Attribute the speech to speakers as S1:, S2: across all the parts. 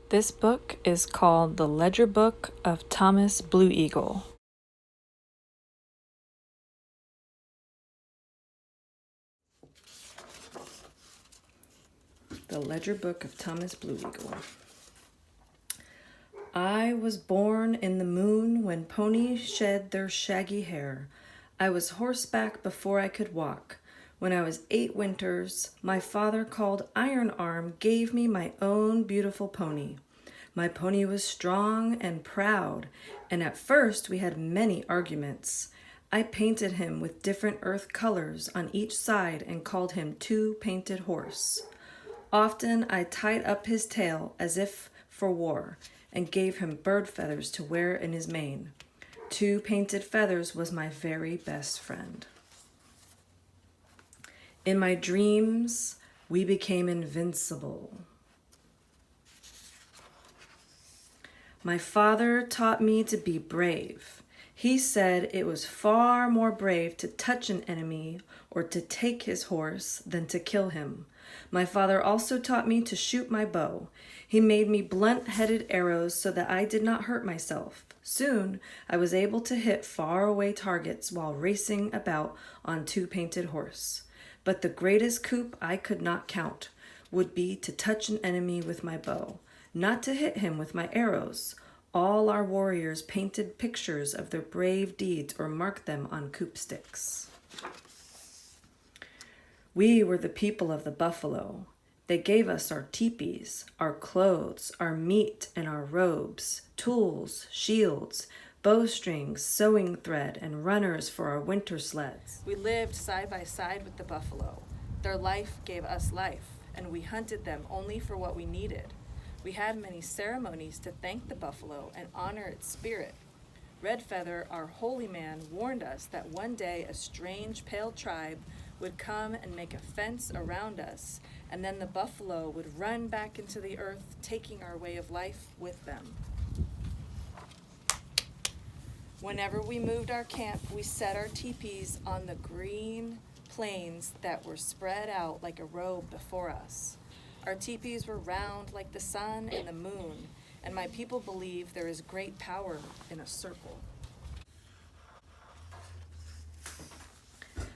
S1: This book is called The Ledgerbook of Thomas Blue Eagle. The Ledgerbook of Thomas Blue Eagle. I was born in the moon when ponies shed their shaggy hair. I was horseback before I could walk. When I was 8 winters, my father, called Iron Arm, gave me my own beautiful pony. My pony was strong and proud, and at first we had many arguments. I painted him with different earth colors on each side and called him Two-Painted Horse. Often I tied up his tail as if for war and gave him bird feathers to wear in his mane. Two-Painted Feathers was my very best friend. In my dreams, we became invincible. My father taught me to be brave. He said it was far more brave to touch an enemy or to take his horse than to kill him. My father also taught me to shoot my bow. He made me blunt-headed arrows so that I did not hurt myself. Soon, I was able to hit far-away targets while racing about on Two-Painted Horse. But the greatest coup I could not count would be to touch an enemy with my bow, not to hit him with my arrows. All our warriors painted pictures of their brave deeds or marked them on coup sticks. We were the people of the buffalo. They gave us our teepees, our clothes, our meat and our robes, tools, shields, bowstrings, sewing thread, and runners for our winter sleds. We lived side by side with the buffalo. Their life gave us life, and we hunted them only for what we needed. We had many ceremonies to thank the buffalo and honor its spirit. Red Feather, our holy man, warned us that one day a strange pale tribe would come and make a fence around us, and then the buffalo would run back into the earth, taking our way of life with them. Whenever we moved our camp, we set our teepees on the green plains that were spread out like a robe before us. Our teepees were round like the sun and the moon, and my people believe there is great power in a circle.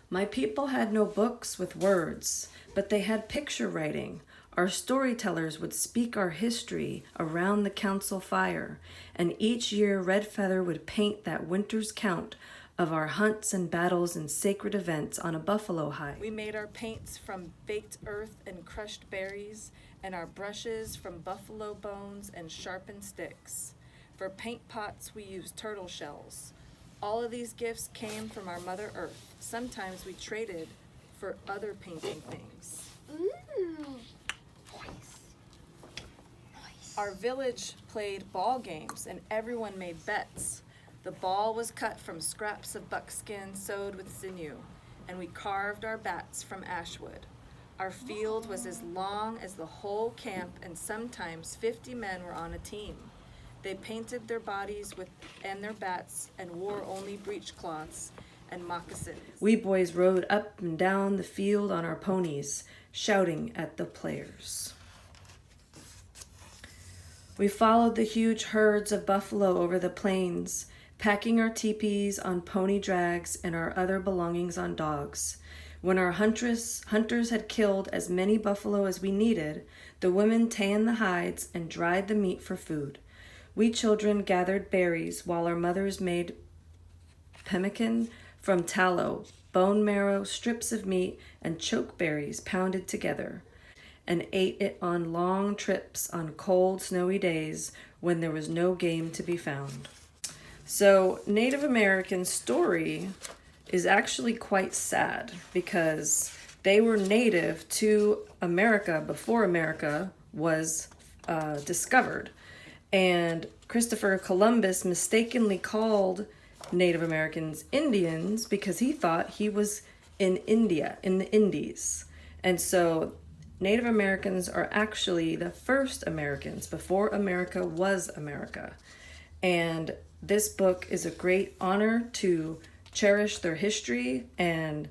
S1: My people had no books with words, but they had picture writing. Our storytellers would speak our history around the council fire, and each year Red Feather would paint that winter's count of our hunts and battles and sacred events on a buffalo hide. We made our paints from baked earth and crushed berries, and our brushes from buffalo bones and sharpened sticks. For paint pots, we used turtle shells. All of these gifts came from our Mother Earth. Sometimes we traded for other painting things. Our village played ball games and everyone made bets. The ball was cut from scraps of buckskin sewed with sinew, and we carved our bats from ashwood. Our field was as long as the whole camp, and sometimes 50 men were on a team. They painted their bodies and their bats and wore only breechcloths and moccasins. We boys rode up and down the field on our ponies, shouting at the players. We followed the huge herds of buffalo over the plains, packing our teepees on pony drags and our other belongings on dogs. When our hunters had killed as many buffalo as we needed, the women tanned the hides and dried the meat for food. We children gathered berries while our mothers made pemmican from tallow, bone marrow, strips of meat, and chokeberries pounded together, and ate it on long trips on cold, snowy days when there was no game to be found. So Native American story is actually quite sad because they were native to America before America was discovered. And Christopher Columbus mistakenly called Native Americans Indians because he thought he was in India, in the Indies. And so Native Americans are actually the first Americans before America was America. And this book is a great honor to cherish their history and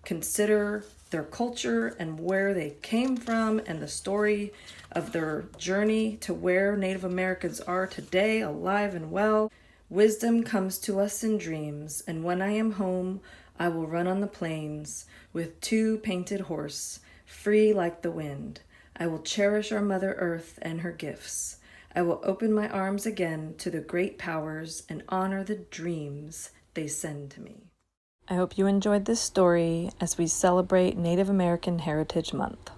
S1: consider their culture and where they came from and the story of their journey to where Native Americans are today, alive and well. Wisdom comes to us in dreams, and when I am home, I will run on the plains with 2 painted horse, free like the wind. I will cherish our Mother Earth and her gifts. I will open my arms again to the great powers and honor the dreams they send to me. I hope you enjoyed this story as we celebrate Native American Heritage Month.